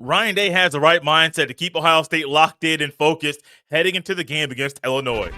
Ryan Day has the right mindset to keep Ohio State locked in and focused heading into the game against Illinois.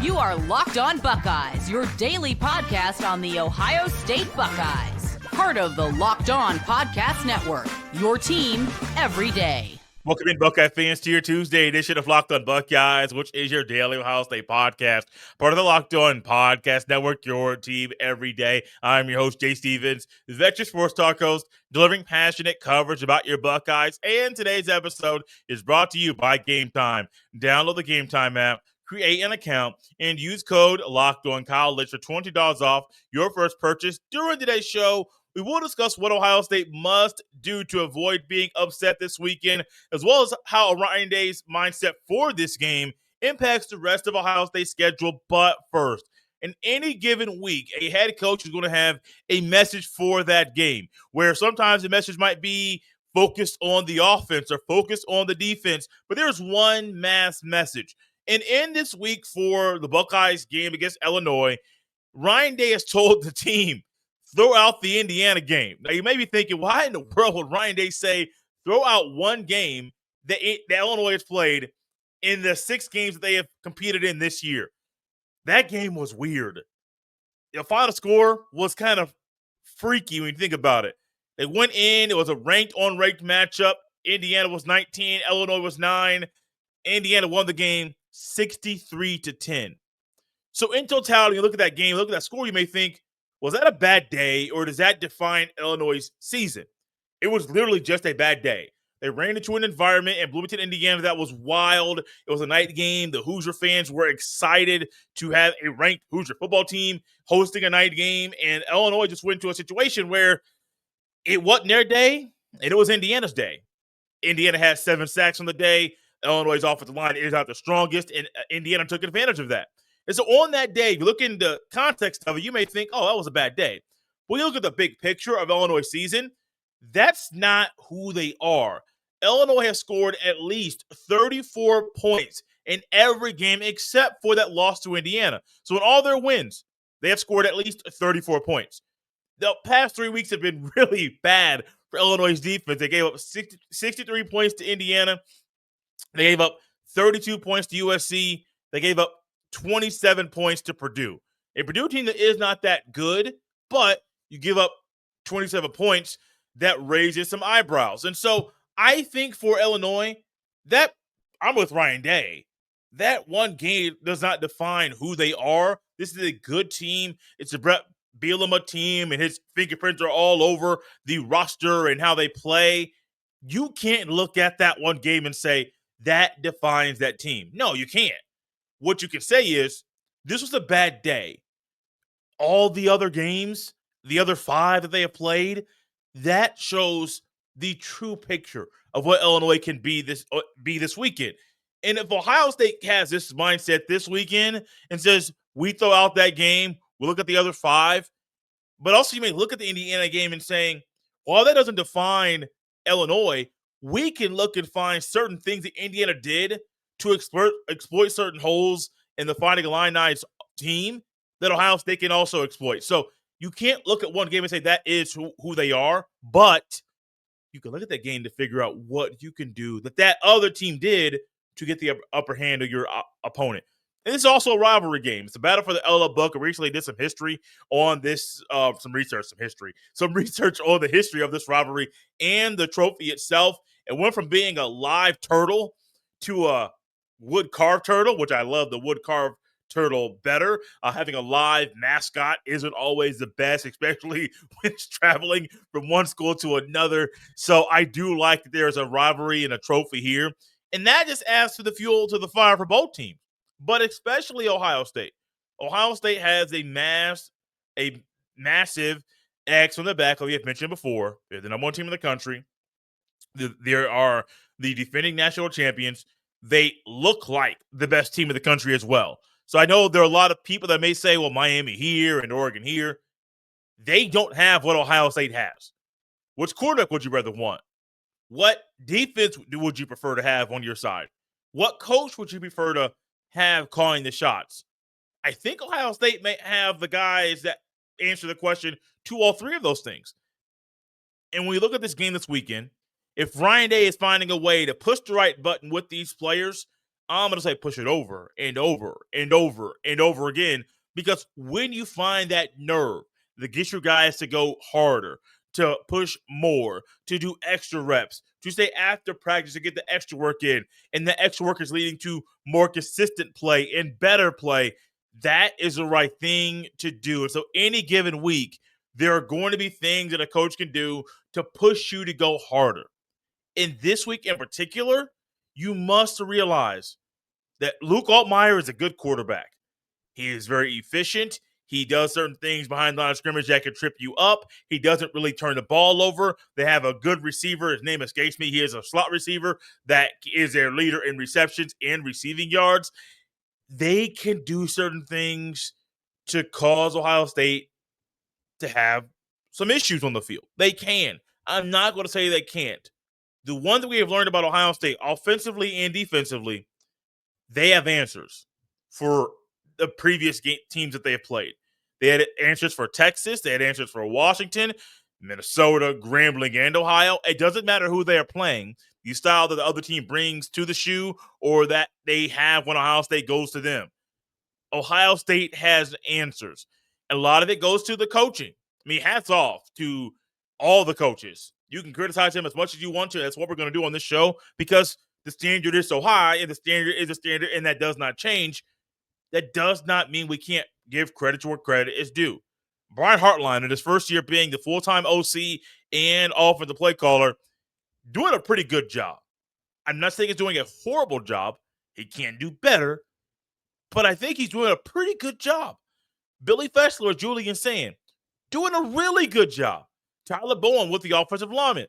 You are Locked On Buckeyes, your daily podcast on the Ohio State Buckeyes. Part of the Locked On Podcast Network, your team every day. Welcome in, Buckeye fans, to your Tuesday edition of Locked On Buckeyes, which is your daily Ohio State podcast, part of the Locked On Podcast Network, your team every day. I'm your host, Jay Stevens, the veteran sports talk host, delivering passionate coverage about your Buckeyes. And today's episode is brought to you by Game Time. Download the Game Time app, create an account, and use code LOCKEDONCollege for $20 off your first purchase. During today's show, we will discuss what Ohio State must do to avoid being upset this weekend, as well as how Ryan Day's mindset for this game impacts the rest of Ohio State's schedule. But first, in any given week, a head coach is going to have a message for that game, where sometimes the message might be focused on the offense or focused on the defense, but there's one mass message. And in this week for the Buckeyes game against Illinois, Ryan Day has told the team, throw out the Indiana game. Now, you may be thinking, why in the world would Ryan Day say throw out one game that Illinois has played in the 6 games that they have competed in this year? That game was weird. The final score was kind of freaky when you think about it. They went in. It was a ranked-on-ranked matchup. Indiana was 19. Illinois was 9. Indiana won the game 63-10. So in totality, you look at that game, look at that score, you may think, was that a bad day, or does that define Illinois' season? It was literally just a bad day. They ran into an environment in Bloomington, Indiana that was wild. It was a night game. The Hoosier fans were excited to have a ranked Hoosier football team hosting a night game, and Illinois just went into a situation where it wasn't their day, and it was Indiana's day. Indiana had 7 sacks on the day. Illinois' offensive line is not the strongest, and Indiana took advantage of that. And so on that day, if you look in the context of it, you may think, oh, that was a bad day. But when you look at the big picture of Illinois' season, that's not who they are. Illinois has scored at least 34 points in every game except for that loss to Indiana. So in all their wins, they have scored at least 34 points. The past 3 weeks have been really bad for Illinois' defense. They gave up 63 points to Indiana. They gave up 32 points to USC. They gave up 27 points to Purdue. A Purdue team that is not that good, but you give up 27 points, that raises some eyebrows. And so I think for Illinois, that I'm with Ryan Day. That one game does not define who they are. This is a good team. It's a Brett Bielema team, and his fingerprints are all over the roster and how they play. You can't look at that one game and say, that defines that team. No, you can't. What you can say is, this was a bad day. All the other games, the other 5 that they have played, that shows the true picture of what Illinois can be this weekend. And if Ohio State has this mindset this weekend and says, we throw out that game, we look at the other 5, but also you may look at the Indiana game and saying, while that doesn't define Illinois, we can look and find certain things that Indiana did to exploit certain holes in the Fighting Illini's team that Ohio State can also exploit. So you can't look at one game and say that is who they are, but you can look at that game to figure out what you can do that other team did to get the upper hand of your opponent. And it's also a rivalry game. It's a battle for the LL Buck. I recently did some history on this, some research on the history of this rivalry and the trophy itself. It went from being a live turtle to a wood carved turtle, which I love the wood carved turtle better. Having a live mascot isn't always the best, especially when it's traveling from one school to another. So I do like that there's a rivalry and a trophy here. And that just adds to the fuel to the fire for both teams, but especially Ohio State. Ohio State has a massive X on the back, like we have mentioned before. They're the number 1 team in the country. There are the defending national champions. They look like the best team in the country as well. So I know there are a lot of people that may say, well, Miami here and Oregon here. They don't have what Ohio State has. Which quarterback would you rather want? What defense would you prefer to have on your side? What coach would you prefer to have calling the shots? I think Ohio State may have the guys that answer the question to all three of those things. And when we look at this game this weekend, if Ryan Day is finding a way to push the right button with these players, I'm going to say push it over and over and over and over again. Because when you find that nerve that gets your guys to go harder, to push more, to do extra reps, to stay after practice to get the extra work in, and the extra work is leading to more consistent play and better play, that is the right thing to do. And so any given week, there are going to be things that a coach can do to push you to go harder. In this week in particular, you must realize that Luke Altmaier is a good quarterback. He is very efficient. He does certain things behind the line of scrimmage that can trip you up. He doesn't really turn the ball over. They have a good receiver. His name escapes me. He is a slot receiver that is their leader in receptions and receiving yards. They can do certain things to cause Ohio State to have some issues on the field. They can. I'm not going to say they can't. The one that we have learned about Ohio State, offensively and defensively, they have answers for the previous teams that they have played. They had answers for Texas. They had answers for Washington, Minnesota, Grambling, and Ohio. It doesn't matter who they are playing. The style that the other team brings to the shoe or that they have when Ohio State goes to them. Ohio State has answers. A lot of it goes to the coaching. I mean, hats off to all the coaches. You can criticize them as much as you want to. That's what we're going to do on this show because the standard is so high and the standard is a standard and that does not change. That does not mean we can't give credit to where credit is due. Brian Hartline, in his first year being the full-time OC and offensive play caller, doing a pretty good job. I'm not saying he's doing a horrible job. He can do better, but I think he's doing a pretty good job. Billy Fessler, Julian saying, doing a really good job. Tyler Bowen with the offensive lineman,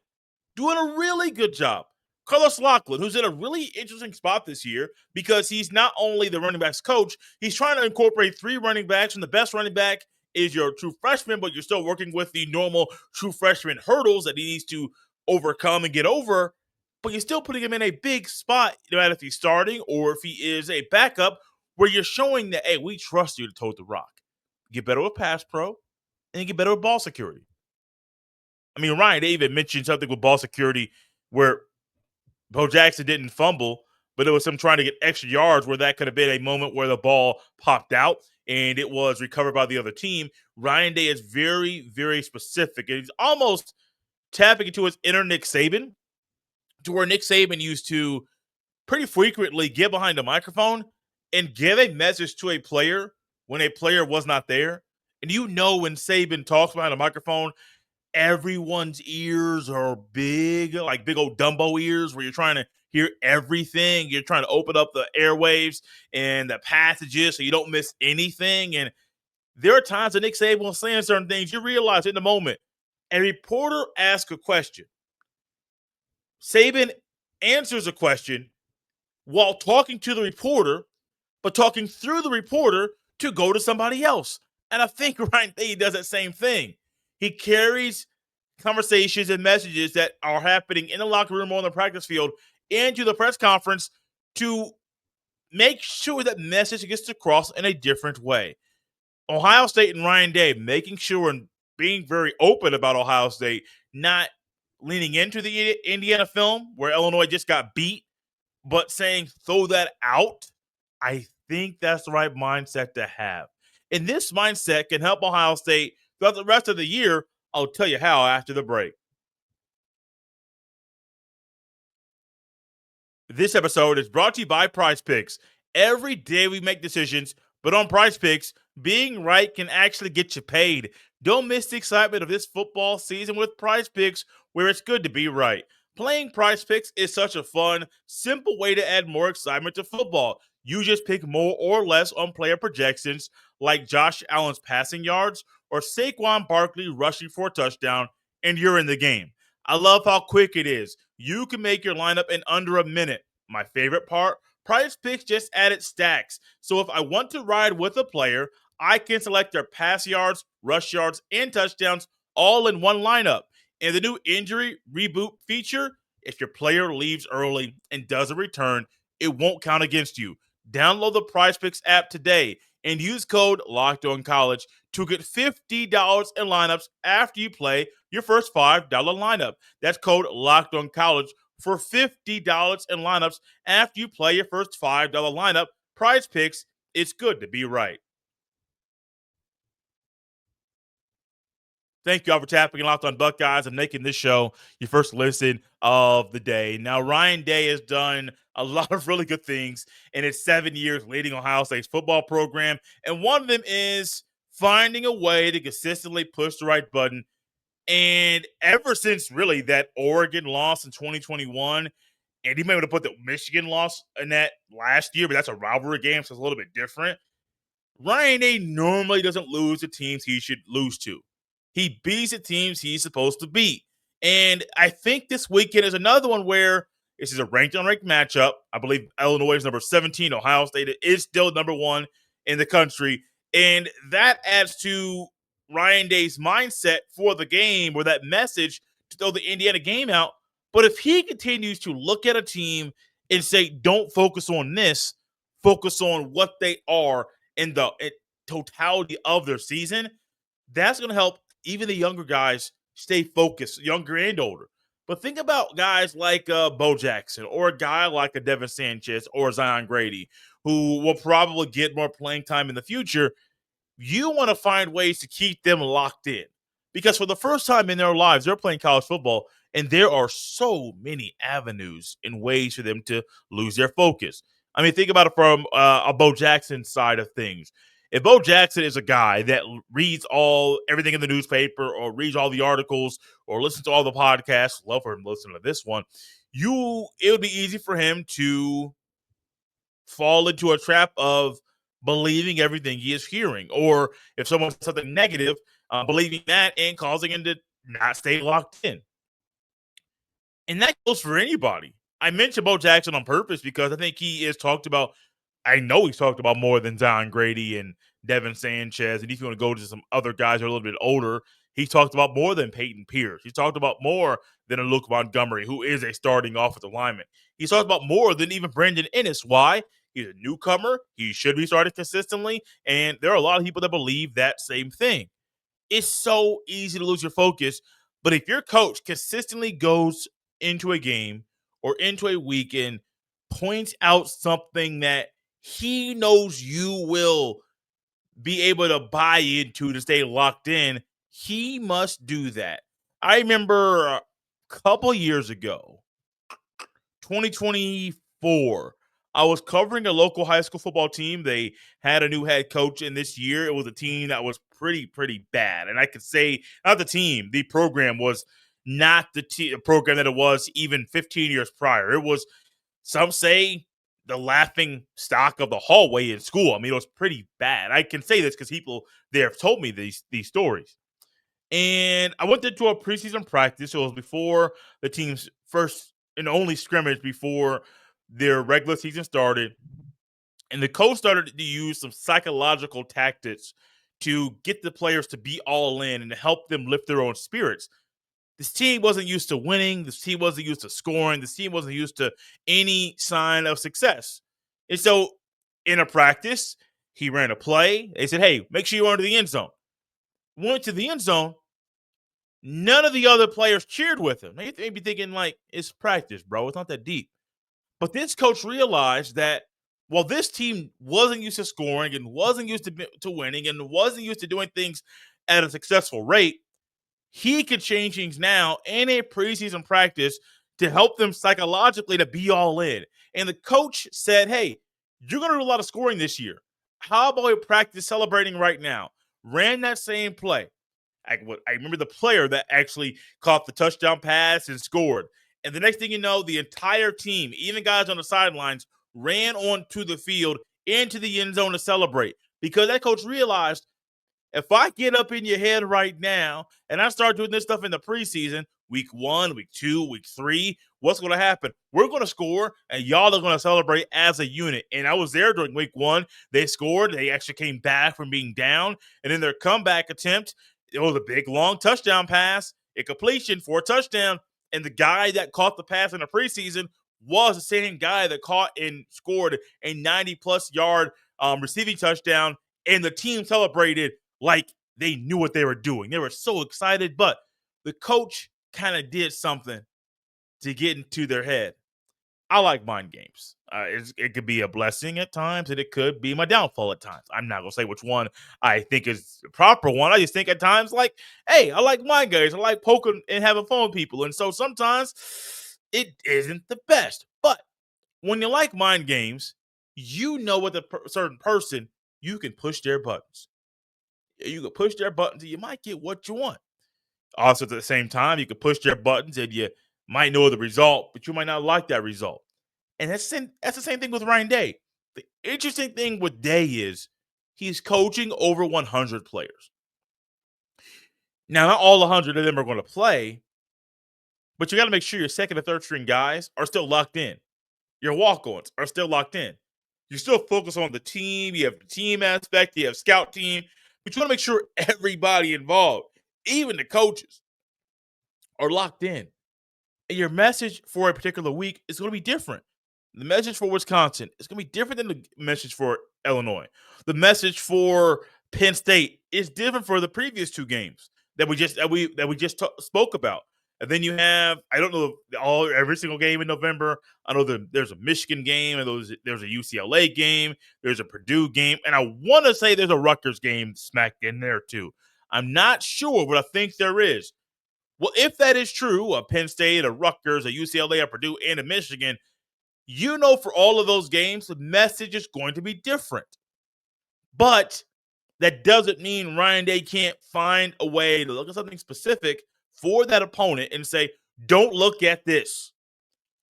doing a really good job. Carlos Lachlan, who's in a really interesting spot this year because he's not only the running backs coach, he's trying to incorporate 3 running backs, and the best running back is your true freshman, but you're still working with the normal true freshman hurdles that he needs to overcome and get over, but you're still putting him in a big spot, no matter if he's starting or if he is a backup, where you're showing that, hey, we trust you to tote the rock. Get better with pass pro, and get better with ball security. I mean, Ryan David mentioned something with ball security where Bo Jackson didn't fumble, but it was him trying to get extra yards where that could have been a moment where the ball popped out and it was recovered by the other team. Ryan Day is very, very specific. And he's almost tapping into his inner Nick Saban, to where Nick Saban used to pretty frequently get behind a microphone and give a message to a player when a player was not there. And you know when Saban talks behind a microphone, everyone's ears are big, like big old Dumbo ears, where you're trying to hear everything. You're trying to open up the airwaves and the passages so you don't miss anything. And there are times that Nick Saban was saying certain things, you realize in the moment, a reporter asks a question. Saban answers a question while talking to the reporter, but talking through the reporter to go to somebody else. And I think Ryan Day does that same thing. He carries conversations and messages that are happening in the locker room or on the practice field into the press conference to make sure that message gets across in a different way. Ohio State and Ryan Day making sure and being very open about Ohio State, not leaning into the Indiana film where Illinois just got beat, but saying throw that out. I think that's the right mindset to have. And this mindset can help Ohio State throughout the rest of the year. I'll tell you how after the break. This episode is brought to you by Prize Picks. Every day we make decisions, but on Prize Picks, being right can actually get you paid. Don't miss the excitement of this football season with Prize Picks, where it's good to be right. Playing Prize Picks is such a fun, simple way to add more excitement to football. You just pick more or less on player projections, like Josh Allen's passing yards or Saquon Barkley rushing for a touchdown, and you're in the game. I love how quick it is. You can make your lineup in under a minute. My favorite part, Prize Picks just added stacks. So if I want to ride with a player, I can select their pass yards, rush yards, and touchdowns all in one lineup. And the new injury reboot feature, if your player leaves early and doesn't return, it won't count against you. Download the Prize Picks app today and use code LOCKEDONCollege to get $50 in lineups after you play your first $5 lineup. That's code Locked On College for $50 in lineups after you play your first $5 lineup. Prize Picks, it's good to be right. Thank you all for tapping Locked On Buckeyes and making this show your first listen of the day. Now, Ryan Day has done a lot of really good things in his 7 years leading Ohio State's football program, and one of them is finding a way to consistently push the right button. And ever since really that Oregon loss in 2021, and he may have put the Michigan loss in that last year, but that's a rivalry game, so it's a little bit different. Ryan Day normally doesn't lose to teams he should lose to. He beats the teams he's supposed to beat. And I think this weekend is another one where this is a ranked unranked matchup. I believe Illinois is number 17. Ohio State is still number 1 in the country. And that adds to Ryan Day's mindset for the game, or that message to throw the Indiana game out. But if he continues to look at a team and say, don't focus on this, focus on what they are in the totality of their season, that's going to help even the younger guys stay focused, younger and older. But think about guys like Bo Jackson, or a guy like a Devin Sanchez or Zion Grady, who will probably get more playing time in the future. You want to find ways to keep them locked in, because for the first time in their lives, they're playing college football, and there are so many avenues and ways for them to lose their focus. I mean, think about it from a Bo Jackson side of things. If Bo Jackson is a guy that reads everything in the newspaper, or reads all the articles, or listens to all the podcasts, love for him to listen to this one, it would be easy for him to fall into a trap of believing everything he is hearing. Or if someone says something negative, believing that and causing him to not stay locked in. And that goes for anybody. I mentioned Bo Jackson on purpose because I think he is talked about. I know he's talked about more than Zion Grady and Devin Sanchez. And if you want to go to some other guys who are a little bit older, he's talked about more than Peyton Pierce. He's talked about more than a Luke Montgomery, who is a starting offensive lineman. He's talked about more than even Brandon Ennis. Why? He's a newcomer. He should be starting consistently. And there are a lot of people that believe that same thing. It's so easy to lose your focus. But if your coach consistently goes into a game or into a weekend, points out something that he knows you will be able to buy into to stay locked in, he must do that. I remember a couple years ago, 2024, I was covering a local high school football team. They had a new head coach, and this year it was a team that was pretty bad. And I could say, not the team, the program was not the program that it was even 15 years prior. It was, some say, the laughing stock of the hallway in school. I mean, it was pretty bad. I can say this because people there have told me these stories. And I went into a preseason practice. It was before the team's first and only scrimmage before their regular season started. And the coach started to use some psychological tactics to get the players to be all in and to help them lift their own spirits. This team wasn't used to winning. This team wasn't used to scoring. This team wasn't used to any sign of success. And so in a practice, he ran a play. They said, hey, make sure you run to the end zone. Went to the end zone. None of the other players cheered with him. They'd be thinking, like, it's practice, bro. It's not that deep. But this coach realized that while this team wasn't used to scoring and wasn't used to winning and wasn't used to doing things at a successful rate, he could change things now in a preseason practice to help them psychologically to be all in. And the coach said, hey, you're going to do a lot of scoring this year. How about we practice celebrating right now? Ran that same play. I remember the player that actually caught the touchdown pass and scored. And the next thing you know, the entire team, even guys on the sidelines, ran onto the field into the end zone to celebrate, because that coach realized, if I get up in your head right now and I start doing this stuff in the preseason, week 1, week 2, week 3, what's going to happen? We're going to score, and y'all are going to celebrate as a unit. And I was there during week 1. They scored. They actually came back from being down. And in their comeback attempt, it was a big, long touchdown pass, a completion for a touchdown. And the guy that caught the pass in the preseason was the same guy that caught and scored a 90-plus yard receiving touchdown. And the team celebrated like they knew what they were doing. They were so excited, but the coach kind of did something to get into their head. I like mind games. It could be a blessing at times, and it could be my downfall at times. I'm not going to say which one I think is the proper one. I just think at times, like, hey, I like mind games. I like poking and having fun with people. And so sometimes it isn't the best. But when you like mind games, you know with a certain person, you can push their buttons. You can push their buttons and you might get what you want. Also, at the same time, you can push their buttons and you might know the result, but you might not like that result. And that's the same thing with Ryan Day. The interesting thing with Day is he's coaching over 100 players. Now, not all 100 of them are going to play, but you got to make sure your second and third string guys are still locked in. Your walk-ons are still locked in. You still focus on the team. You have the team aspect. You have scout team. But you want to make sure everybody involved, even the coaches, are locked in. And your message for a particular week is going to be different. The message for Wisconsin is going to be different than the message for Illinois. The message for Penn State is different for the previous two games that we just spoke about. And then you have, I don't know every single game in November. I know there's a Michigan game, and there's a UCLA game, there's a Purdue game, and I want to say there's a Rutgers game smacked in there too. I'm not sure, but I think there is. Well, if that is true, a Penn State, a Rutgers, a UCLA, a Purdue, and a Michigan, you know for all of those games, the message is going to be different. But that doesn't mean Ryan Day can't find a way to look at something specific for that opponent and say, don't look at this.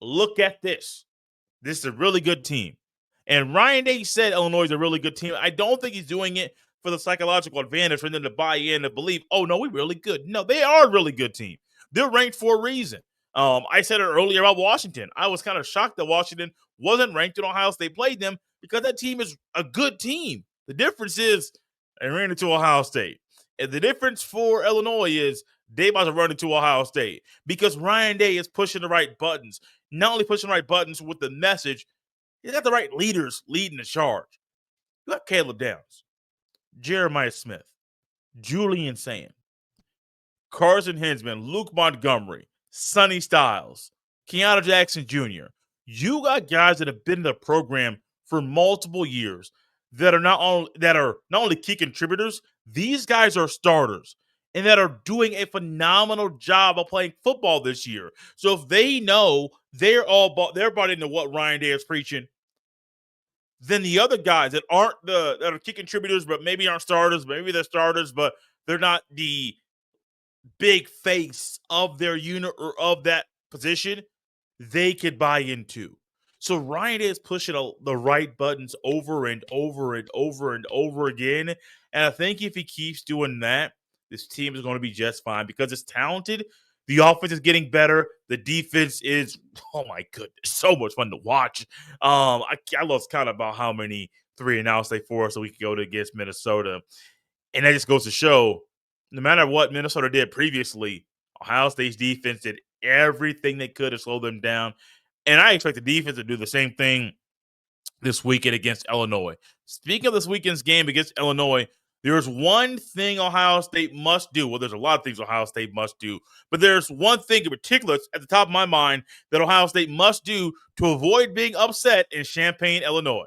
Look at this. This is a really good team. And Ryan Day said Illinois is a really good team. I don't think he's doing it for the psychological advantage for them to buy in and believe, oh, no, we're really good. No, they are a really good team. They're ranked for a reason. I said it earlier about Washington. I was kind of shocked that Washington wasn't ranked when Ohio State played them because that team is a good team. The difference is they ran into Ohio State. And the difference for Illinois is they about to run into Ohio State because Ryan Day is pushing the right buttons. Not only pushing the right buttons with the message, he's got the right leaders leading the charge. You got Caleb Downs, Jeremiah Smith, Julian Sand, Carson Hinsman, Luke Montgomery, Sonny Styles, Keanu Jackson Jr. You got guys that have been in the program for multiple years that are not only key contributors, these guys are starters and that are doing a phenomenal job of playing football this year. So if they know they're bought into what Ryan Day is preaching, then the other guys that are key contributors, but maybe aren't starters, maybe they're starters, but they're not the big face of their unit or of that position, they could buy into. So Ryan is pushing the right buttons over and over and over and over again. And I think if he keeps doing that, this team is going to be just fine because it's talented. The offense is getting better. The defense is, oh my goodness, so much fun to watch. I lost count about how many 3-and-outs they forced so we could go to against Minnesota. And that just goes to show, no matter what Minnesota did previously, Ohio State's defense did everything they could to slow them down. And I expect the defense to do the same thing this weekend against Illinois. Speaking of this weekend's game against Illinois, there's one thing Ohio State must do. Well, there's a lot of things Ohio State must do, but there's one thing in particular at the top of my mind that Ohio State must do to avoid being upset in Champaign, Illinois.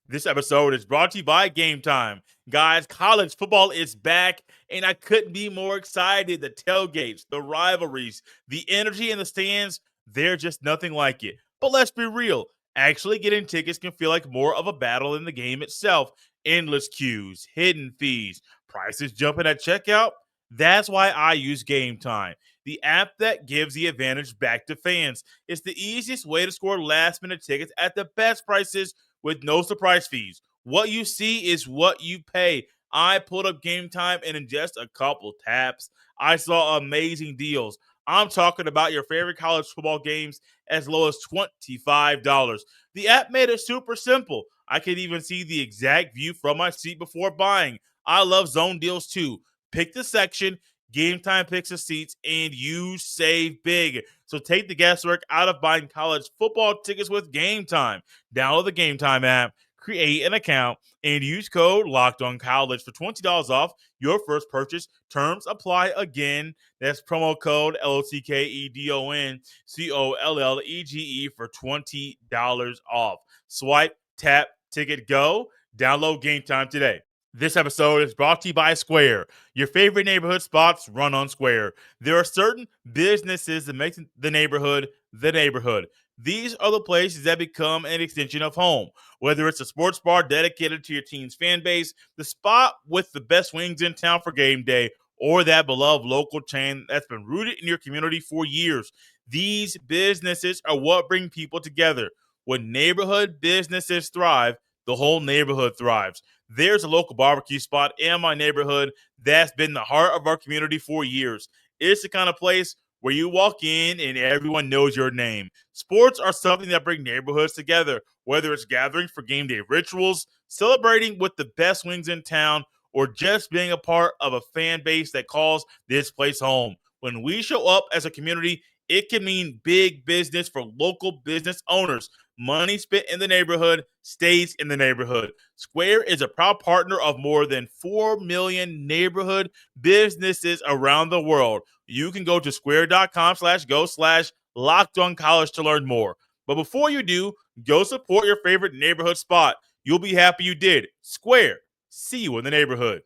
This episode is brought to you by Game Time. Guys, college football is back, and I couldn't be more excited. The tailgates, the rivalries, the energy in the stands, they're just nothing like it. But let's be real. Actually getting tickets can feel like more of a battle than the game itself. Endless queues, hidden fees, prices jumping at checkout. That's why I use Game Time, the app that gives the advantage back to fans. It's the easiest way to score last-minute tickets at the best prices with no surprise fees. What you see is what you pay. I pulled up Game Time, and in just a couple taps, I saw amazing deals. I'm talking about your favorite college football games as low as $25. The app made it super simple. I could even see the exact view from my seat before buying. I love zone deals too. Pick the section, Game Time picks the seats, and you save big. So take the guesswork out of buying college football tickets with Game Time. Download the Game Time app, create an account, and use code LOCKEDONCollege for $20 off your first purchase. Terms apply again. That's promo code LOCKEDONCOLLEGE for $20 off. Swipe, tap, ticket, go. Download Game Time today. This episode is brought to you by Square. Your favorite neighborhood spots run on Square. There are certain businesses that make the neighborhood the neighborhood. These are the places that become an extension of home. Whether it's a sports bar dedicated to your team's fan base, the spot with the best wings in town for game day, or that beloved local chain that's been rooted in your community for years, these businesses are what bring people together. When neighborhood businesses thrive, the whole neighborhood thrives. There's a local barbecue spot in my neighborhood that's been the heart of our community for years. It's the kind of place where you walk in and everyone knows your name. Sports are something that bring neighborhoods together, whether it's gathering for game day rituals, celebrating with the best wings in town, or just being a part of a fan base that calls this place home. When we show up as a community, it can mean big business for local business owners. Money spent in the neighborhood stays in the neighborhood. Square is a proud partner of more than 4 million neighborhood businesses around the world. You can go to square.com/go/LockedOnCollege to learn more. But before you do, go support your favorite neighborhood spot. You'll be happy you did. Square. See you in the neighborhood.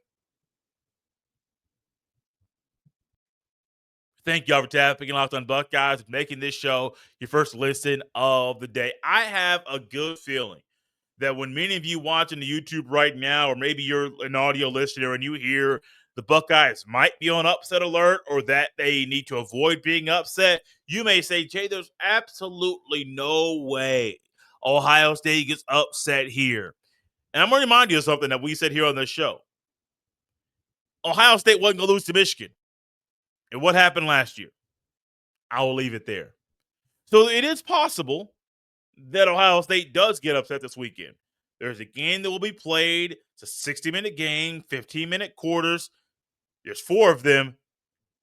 Thank y'all for tapping and Locked on Buckeyes, making this show your first listen of the day. I have a good feeling that when many of you watching the YouTube right now, or maybe you're an audio listener and you hear the Buckeyes might be on upset alert or that they need to avoid being upset, you may say, Jay, there's absolutely no way Ohio State gets upset here. And I'm going to remind you of something that we said here on this show. Ohio State wasn't going to lose to Michigan. And what happened last year? I will leave it there. So it is possible that Ohio State does get upset this weekend. There's a game that will be played. It's a 60-minute game, 15-minute quarters. There's 4 of them.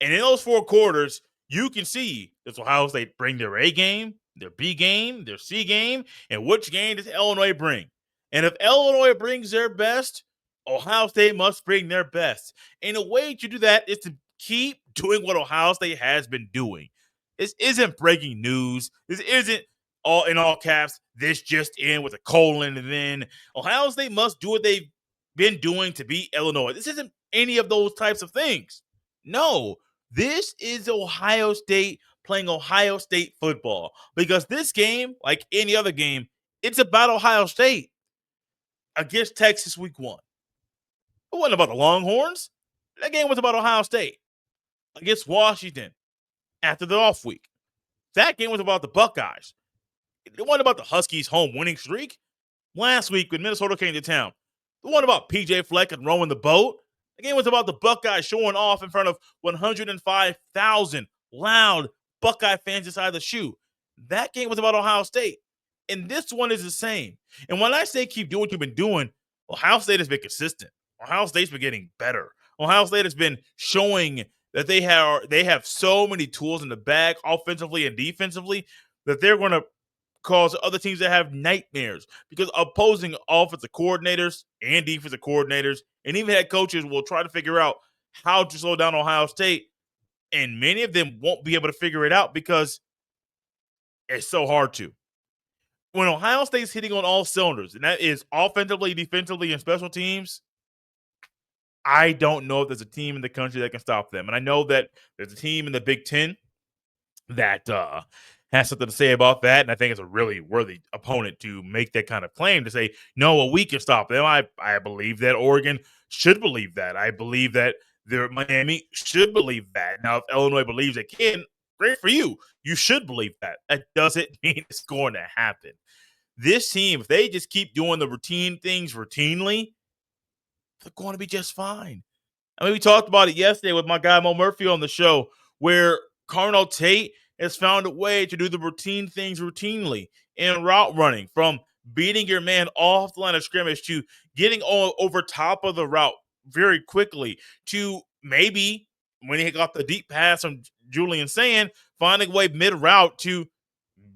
And in those 4 quarters, you can see does Ohio State bring their A game, their B game, their C game, and which game does Illinois bring? And if Illinois brings their best, Ohio State must bring their best. And a way to do that is to keep doing what Ohio State has been doing. This isn't breaking news. This isn't all in all caps, this just in with a colon and then. Ohio State must do what they've been doing to beat Illinois. This isn't any of those types of things. No, this is Ohio State playing Ohio State football, because this game, like any other game, it's about Ohio State against Texas week 1. It wasn't about the Longhorns. That game was about Ohio State against Washington after the off week. That game was about the Buckeyes. It wasn't about the Huskies' home winning streak. Last week when Minnesota came to town, it wasn't about PJ Fleck and rowing the boat. The game was about the Buckeyes showing off in front of 105,000 loud Buckeye fans inside the shoe. That game was about Ohio State. And this one is the same. And when I say keep doing what you've been doing, Ohio State has been consistent. Ohio State's been getting better. Ohio State has been showing that they have so many tools in the bag, offensively and defensively, that they're going to cause other teams that have nightmares, because opposing offensive coordinators and defensive coordinators and even head coaches will try to figure out how to slow down Ohio State. And many of them won't be able to figure it out because it's so hard to. When Ohio State's hitting on all cylinders, and that is offensively, defensively, and special teams, I don't know if there's a team in the country that can stop them. And I know that there's a team in the Big Ten that has something to say about that. And I think it's a really worthy opponent to make that kind of claim to say, no, well, we can stop them. I believe that Oregon should believe that. I believe that Miami should believe that. Now, if Illinois believes it can, great for you. You should believe that. That doesn't mean it's going to happen. This team, if they just keep doing the routine things routinely, they're going to be just fine. I mean, we talked about it yesterday with my guy Mo Murphy on the show, where Carnell Tate has found a way to do the routine things routinely in route running, from beating your man off the line of scrimmage to getting over top of the route very quickly to maybe when he got the deep pass from Julian Sand, finding a way mid-route to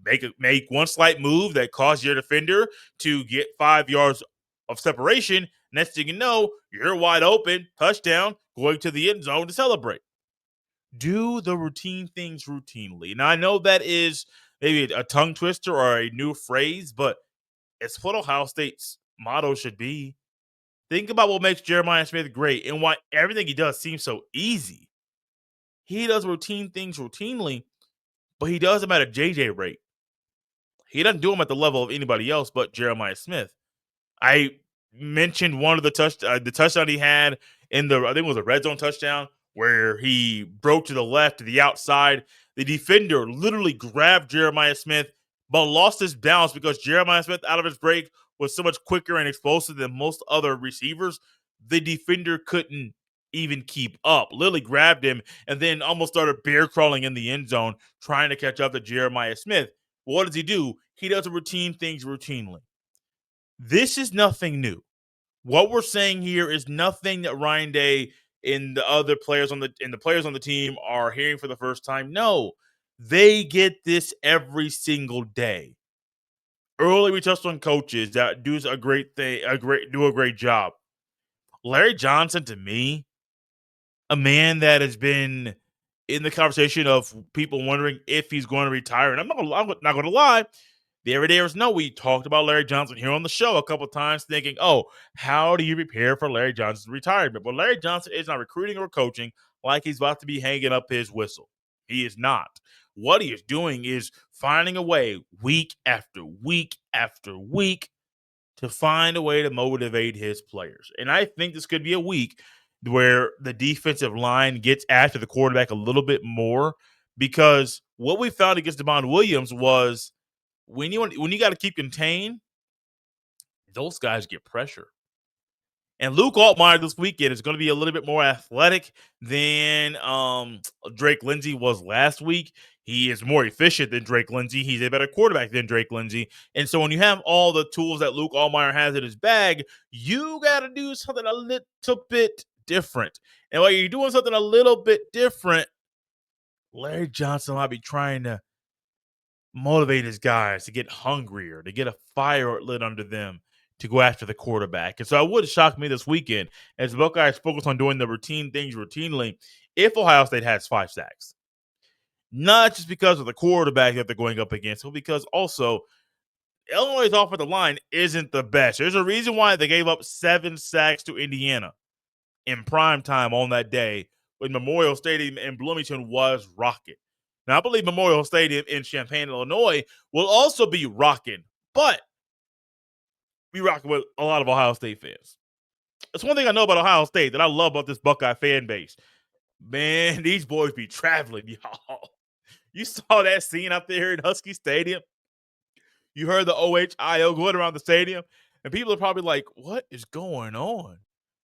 make one slight move that caused your defender to get 5 yards of separation. Next thing you know, you're wide open, touchdown, going to the end zone to celebrate. Do the routine things routinely. Now, I know that is maybe a tongue twister or a new phrase, but it's what Ohio State's motto should be. Think about what makes Jeremiah Smith great and why everything he does seems so easy. He does routine things routinely, but he does them at a JJ rate. He doesn't do them at the level of anybody else but Jeremiah Smith. I mentioned one of the touchdown he had in the, I think it was a red zone touchdown, where he broke to the left, to the outside. The defender literally grabbed Jeremiah Smith, but lost his balance because Jeremiah Smith, out of his break, was so much quicker and explosive than most other receivers. The defender couldn't even keep up. Literally grabbed him and then almost started bear crawling in the end zone, trying to catch up to Jeremiah Smith. What does he do? He does the routine things routinely. This is nothing new. What we're saying here is nothing that Ryan Day and the other players on the team are hearing for the first time. No, they get this every single day. Earlier, we touched on coaches that do a great job. Larry Johnson, to me, a man that has been in the conversation of people wondering if he's going to retire. And I'm not going to lie. The everydayers know we talked about Larry Johnson here on the show a couple of times, thinking, oh, how do you prepare for Larry Johnson's retirement? But Larry Johnson is not recruiting or coaching like he's about to be hanging up his whistle. He is not. What he is doing is finding a way week after week after week to find a way to motivate his players. And I think this could be a week where the defensive line gets after the quarterback a little bit more, because what we found against Devon Williams was when you got to keep contained, those guys get pressure. And Luke Altmaier this weekend is going to be a little bit more athletic than Drake Lindsey was last week. He is more efficient than Drake Lindsey. He's a better quarterback than Drake Lindsey. And so when you have all the tools that Luke Altmaier has in his bag, you got to do something a little bit different. And while you're doing something a little bit different, Larry Johnson might be trying to motivate his guys to get hungrier, to get a fire lit under them, to go after the quarterback. And so it would shock me this weekend, as the Buckeyes focus on doing the routine things routinely, if Ohio State has 5 sacks. Not just because of the quarterback that they're going up against, but because also Illinois' offensive line isn't the best. There's a reason why they gave up 7 sacks to Indiana in prime time on that day when Memorial Stadium in Bloomington was rocking. Now, I believe Memorial Stadium in Champaign, Illinois will also be rocking, but we rock with a lot of Ohio State fans. That's one thing I know about Ohio State that I love about this Buckeye fan base. Man, these boys be traveling, y'all. You saw that scene out there in Husky Stadium. You heard the OHIO going around the stadium, and people are probably like, what is going on?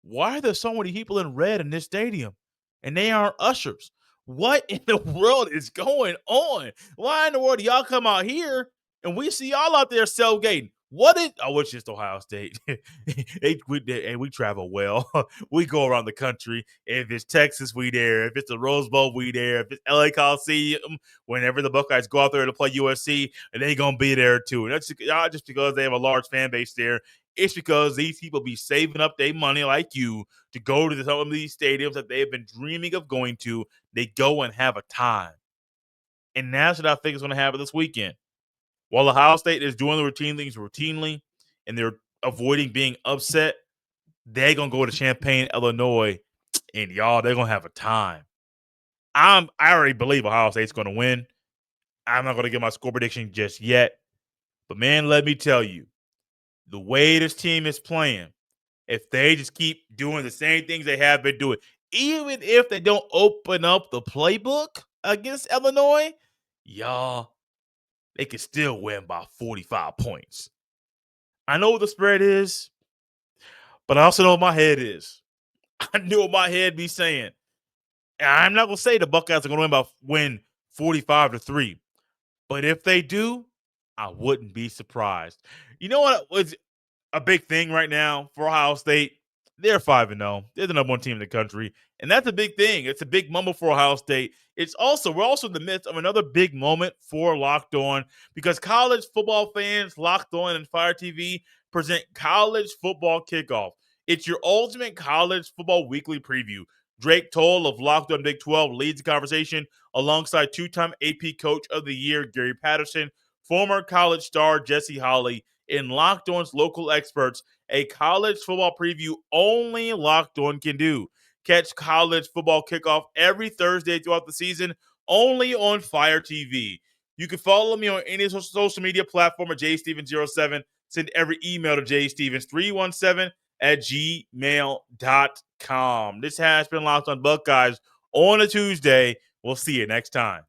Why are there so many people in red in this stadium? And they aren't ushers. What in the world is going on? Why in the world do y'all come out here and we see y'all out there celebrating? It's just Ohio State. we travel well. We go around the country. If it's Texas, we there. If it's the Rose Bowl, we there. If it's LA Coliseum, whenever the Buckeyes go out there to play USC, and they going to be there too. And that's not just because they have a large fan base there. It's because these people be saving up their money like you to go to some of these stadiums that they've been dreaming of going to. They go and have a time. And that's what I think is going to happen this weekend. While Ohio State is doing the routine things routinely and they're avoiding being upset, they're going to go to Champaign, Illinois, and y'all, they're going to have a time. I already believe Ohio State's going to win. I'm not going to give my score prediction just yet. But, man, let me tell you, the way this team is playing, if they just keep doing the same things they have been doing, even if they don't open up the playbook against Illinois, y'all, they can still win by 45 points. I know what the spread is, but I also know what my head is. I knew what my head be saying. And I'm not going to say the Buckeyes are going to win 45-3. But if they do, I wouldn't be surprised. You know what was a big thing right now for Ohio State? They're 5-0. They're the number one team in the country. And that's a big thing. It's a big moment for Ohio State. We're also in the midst of another big moment for Locked On because college football fans, Locked On and Fire TV present College Football Kickoff. It's your ultimate college football weekly preview. Drake Toll of Locked On Big 12 leads the conversation alongside two-time AP Coach of the Year Gary Patterson, former college star Jesse Holley, and Locked On's local experts, a college football preview only Locked On can do. Catch College Football Kickoff every Thursday throughout the season, only on Fire TV. You can follow me on any social media platform at jstevens07. Send every email to jstevens317@gmail.com. This has been Locked On Buckeyes on a Tuesday. We'll see you next time.